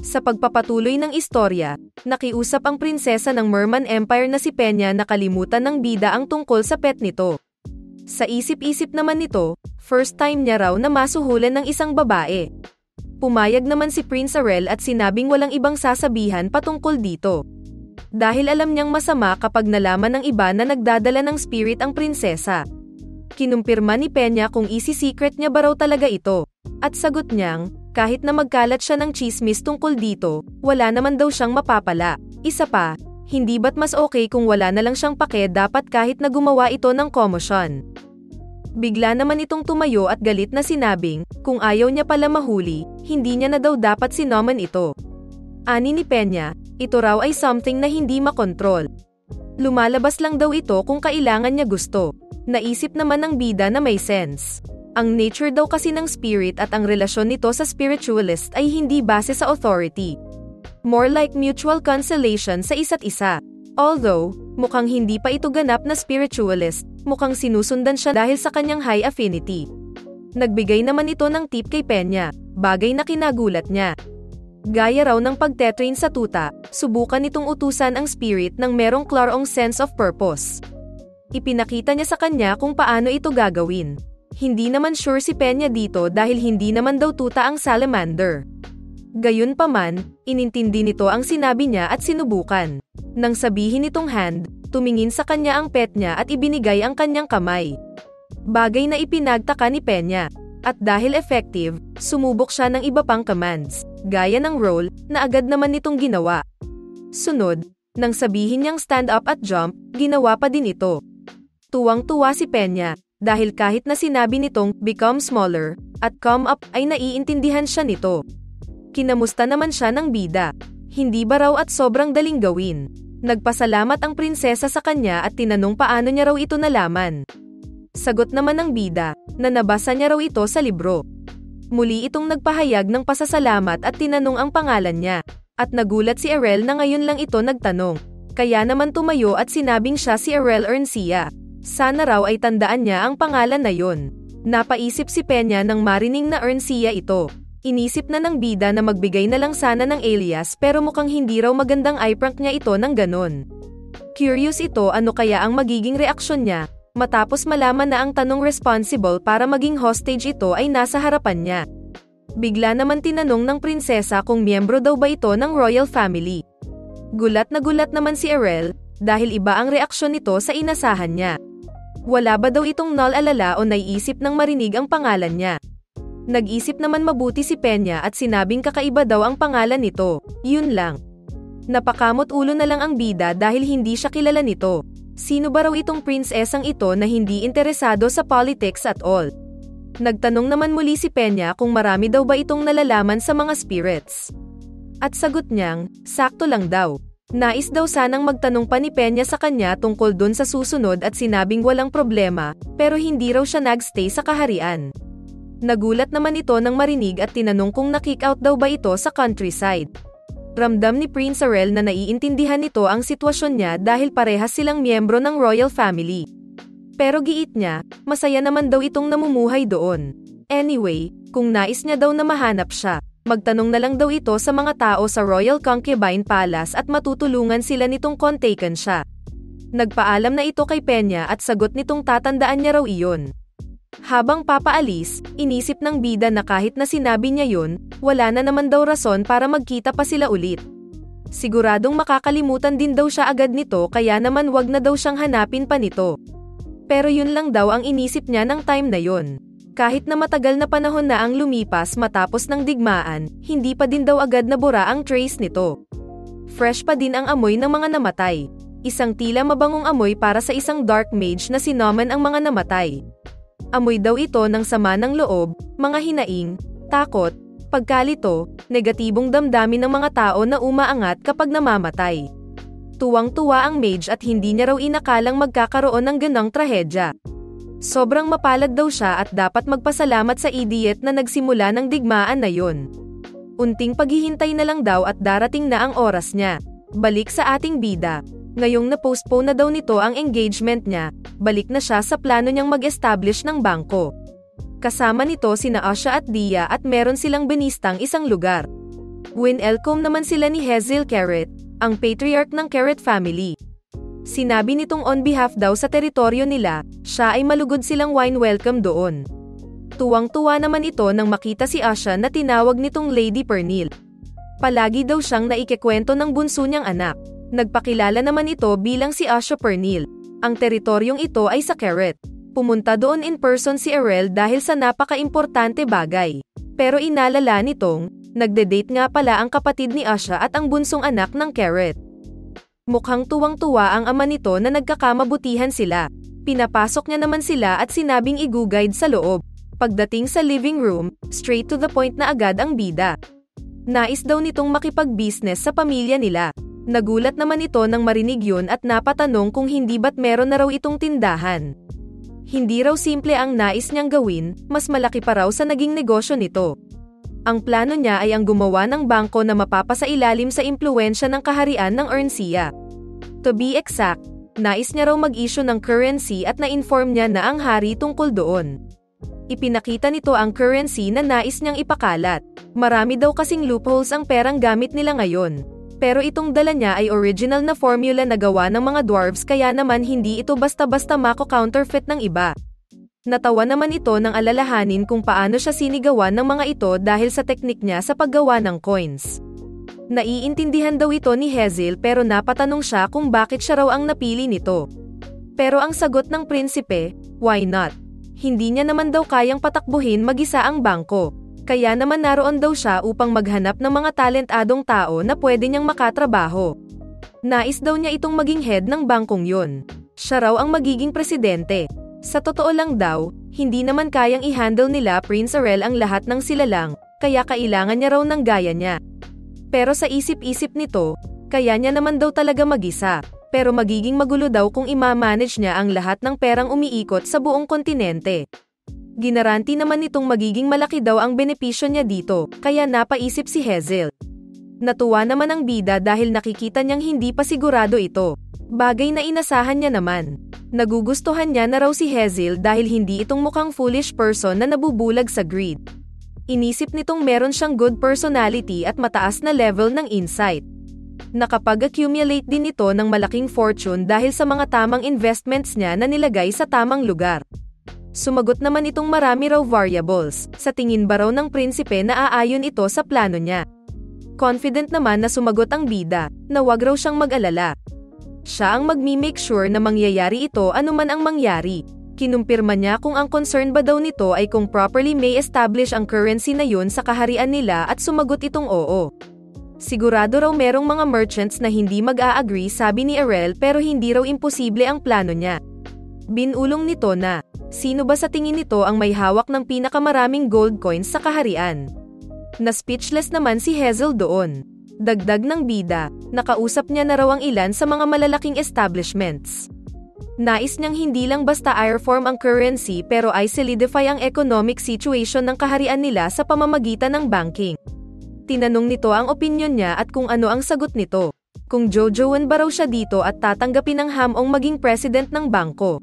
Sa pagpapatuloy ng istorya, nakiusap ang prinsesa ng Merman Empire na si Peña na kalimutan ng bida ang tungkol sa pet nito. Sa isip-isip naman nito, first time niya raw na masuhulan ng isang babae. Pumayag naman si Prince Arel at sinabing walang ibang sasabihan patungkol dito. Dahil alam niyang masama kapag nalaman ng iba na nagdadala ng spirit ang prinsesa. Kinumpirma ni Peña kung isi-secret niya ba raw talaga ito. At sagot niyang, kahit na magkalat siya ng chismis tungkol dito, wala naman daw siyang mapapala. Isa pa, hindi ba't mas okay kung wala na lang siyang pake dapat kahit na gumawa ito ng komosyon. Bigla naman itong tumayo at galit na sinabing, kung ayaw niya pala mahuli, hindi niya na daw dapat sinoman ito. Ani ni Peña, ito raw ay something na hindi makontrol. Lumalabas lang daw ito kung kailangan niya gusto. Naisip naman ng bida na may sense. Ang nature daw kasi ng spirit at ang relasyon nito sa spiritualist ay hindi base sa authority. More like mutual consolation sa isa't isa. Although, mukhang hindi pa ito ganap na spiritualist, mukhang sinusundan siya dahil sa kanyang high affinity. Nagbigay naman ito ng tip kay Peña, bagay na kinagulat niya. Gaya raw ng pagtetrain sa tuta, subukan nitong utusan ang spirit ng merong klarong sense of purpose. Ipinakita niya sa kanya kung paano ito gagawin. Hindi naman sure si Peña dito dahil hindi naman daw tuta ang salamander. Gayunpaman, inintindi nito ang sinabi niya at sinubukan. Nang sabihin nitong hand, tumingin sa kanya ang pet niya at ibinigay ang kanyang kamay. Bagay na ipinagtaka ni Peña. At dahil effective, sumubok siya ng iba pang commands, gaya ng roll, na agad naman nitong ginawa. Sunod, nang sabihin niyang stand up at jump, ginawa pa din ito. Tuwang-tuwa si Peña, dahil kahit na sinabi nitong become smaller, at come up ay naiintindihan siya nito. Kinamusta naman siya ng bida. Hindi ba raw at sobrang daling gawin? Nagpasalamat ang prinsesa sa kanya at tinanong paano niya raw ito nalaman. Sagot naman ng bida, na nabasa niya raw ito sa libro. Muli itong nagpahayag ng pasasalamat at tinanong ang pangalan niya. At nagulat si Arel na ngayon lang ito nagtanong. Kaya naman tumayo at sinabing siya si Arel Erncia. Sana raw ay tandaan niya ang pangalan na yon. Napaisip si Peña nang marining na Erncia ito. Inisip na ng bida na magbigay na lang sana ng alias pero mukhang hindi raw magandang eye-prank niya ito ng ganon. Curious ito ano kaya ang magiging reaksyon niya, matapos malaman na ang tanong responsible para maging hostage ito ay nasa harapan niya. Bigla naman tinanong ng prinsesa kung miyembro daw ba ito ng royal family. Gulat naman si Arel, dahil iba ang reaksyon nito sa inasahan niya. Wala ba daw itong nal-alala o naiisip nang marinig ang pangalan niya? Nag-isip naman mabuti si Peña at sinabing kakaiba daw ang pangalan nito, yun lang. Napakamot ulo na lang ang bida dahil hindi siya kilala nito. Sino ba raw itong prinsesang ito na hindi interesado sa politics at all? Nagtanong naman muli si Peña kung marami daw ba itong nalalaman sa mga spirits. At sagot niyang, sakto lang daw. Nais daw sanang magtanong pa ni Peña sa kanya tungkol dun sa susunod at sinabing walang problema, pero hindi raw siya nagstay sa kaharian. Nagulat naman ito nang marinig at tinanong kung na-kick out daw ba ito sa countryside. Ramdam ni Prince Arel na naiintindihan nito ang sitwasyon niya dahil parehas silang miyembro ng royal family. Pero giit niya, masaya naman daw itong namumuhay doon. Anyway, kung nais niya daw na mahanap siya, magtanong na lang daw ito sa mga tao sa Royal Concubine Palace at matutulungan sila nitong kontaken siya. Nagpaalam na ito kay Peña at sagot nitong tatandaan niya raw iyon. Habang papaalis, inisip ng bida na kahit na sinabi niya yun, wala na naman daw rason para magkita pa sila ulit. Siguradong makakalimutan din daw siya agad nito kaya naman wag na daw siyang hanapin pa nito. Pero yun lang daw ang inisip niya ng time na yun. Kahit na matagal na panahon na ang lumipas matapos ng digmaan, hindi pa din daw agad nabura ang trace nito. Fresh pa din ang amoy ng mga namatay. Isang tila mabangong amoy para sa isang dark mage na sinoman ang mga namatay. Amoy daw ito ng sama ng loob, mga hinaing, takot, pagkalito, negatibong damdamin ng mga tao na umaangat kapag namamatay. Tuwang-tuwa ang mage at hindi niya raw inakalang magkakaroon ng ganang trahedya. Sobrang mapalad daw siya at dapat magpasalamat sa idiot na nagsimula ng digmaan na yon. Unting paghihintay na lang daw at darating na ang oras niya. Balik sa ating bida. Ngayong na-postpone na daw nito ang engagement niya, balik na siya sa plano niyang mag-establish ng bangko. Kasama nito sina Asha at Dia at meron silang binistang isang lugar. Winelcome naman sila ni Hazel Carrot, ang patriarch ng Carrot family. Sinabi nitong on behalf daw sa teritoryo nila, siya ay malugod silang wine welcome doon. Tuwang-tuwa naman ito nang makita si Asha na tinawag nitong Lady Pernil. Palagi daw siyang naikekwento ng bunso niyang anak. Nagpakilala naman ito bilang si Asha Pernil. Ang teritoryong ito ay sa Carrot. Pumunta doon in person si Arel dahil sa napaka-importante bagay. Pero inalala nitong, nagde-date nga pala ang kapatid ni Asha at ang bunsong anak ng Carrot. Mukhang tuwang-tuwa ang ama nito na nagkakamabutihan sila. Pinapasok niya naman sila at sinabing i-guide sa loob. Pagdating sa living room, straight to the point na agad ang bida. Nais daw nitong makipag-business sa pamilya nila. Nagulat naman ito nang marinig yun at napatanong kung hindi ba't meron na raw itong tindahan. Hindi raw simple ang nais niyang gawin, mas malaki pa raw sa naging negosyo nito. Ang plano niya ay ang gumawa ng bangko na mapapasailalim sa impluwensya ng kaharian ng Erncia. To be exact, nais niya raw mag-issue ng currency at na-inform niya na ang hari tungkol doon. Ipinakita nito ang currency na nais niyang ipakalat. Marami daw kasing loopholes ang perang gamit nila ngayon. Pero itong dala niya ay original na formula na gawa ng mga dwarves kaya naman hindi ito basta-basta mako-counterfeit ng iba. Natawa naman ito nang alalahanin kung paano siya sinigawan ng mga ito dahil sa teknik niya sa paggawa ng coins. Naiintindihan daw ito ni Hazel pero napatanong siya kung bakit siya raw ang napili nito. Pero ang sagot ng prinsipe, why not? Hindi niya naman daw kayang patakbuhin mag-isa ang bangko. Kaya naman naroon daw siya upang maghanap ng mga talentadong tao na pwede niyang makatrabaho. Nais daw niya itong maging head ng bangkong yun. Siya raw ang magiging presidente. Sa totoo lang daw, hindi naman kayang i-handle nila Prince Arel ang lahat ng sila lang, kaya kailangan niya raw ng gaya niya. Pero sa isip-isip nito, kaya niya naman daw talaga mag-isa. Pero magiging magulo daw kung ima-manage niya ang lahat ng perang umiikot sa buong kontinente. Ginaranti naman nitong magiging malaki daw ang benepisyo niya dito, kaya napaisip si Hazel. Natuwa naman ang bida dahil nakikita niyang hindi pa sigurado ito. Bagay na inasahan niya naman. Nagugustuhan niya na raw si Hazel dahil hindi itong mukhang foolish person na nabubulag sa greed. Inisip nitong meron siyang good personality at mataas na level ng insight. Nakapag-accumulate din ito ng malaking fortune dahil sa mga tamang investments niya na nilagay sa tamang lugar. Sumagot naman itong marami raw variables, sa tingin ba raw ng prinsipe na aayon ito sa plano niya. Confident naman na sumagot ang bida, na wag raw siyang mag-alala. Siya ang magmi-make sure na mangyayari ito anuman ang mangyari. Kinumpirma niya kung ang concern ba daw nito ay kung properly may establish ang currency na yun sa kaharian nila at sumagot itong oo. Sigurado raw merong mga merchants na hindi mag-a-agree sabi ni Arel pero hindi raw imposible ang plano niya. Binulong nito na, sino ba sa tingin nito ang may hawak ng pinakamaraming gold coins sa kaharian? Na-speechless naman si Hazel doon. Dagdag ng bida, nakausap niya na raw ang ilan sa mga malalaking establishments. Nais niyang hindi lang basta airform ang currency pero ay solidify ang economic situation ng kaharian nila sa pamamagitan ng banking. Tinanong nito ang opinyon niya at kung ano ang sagot nito. Kung jojoan ba raw siya dito at tatanggapin ng hamong maging president ng bangko.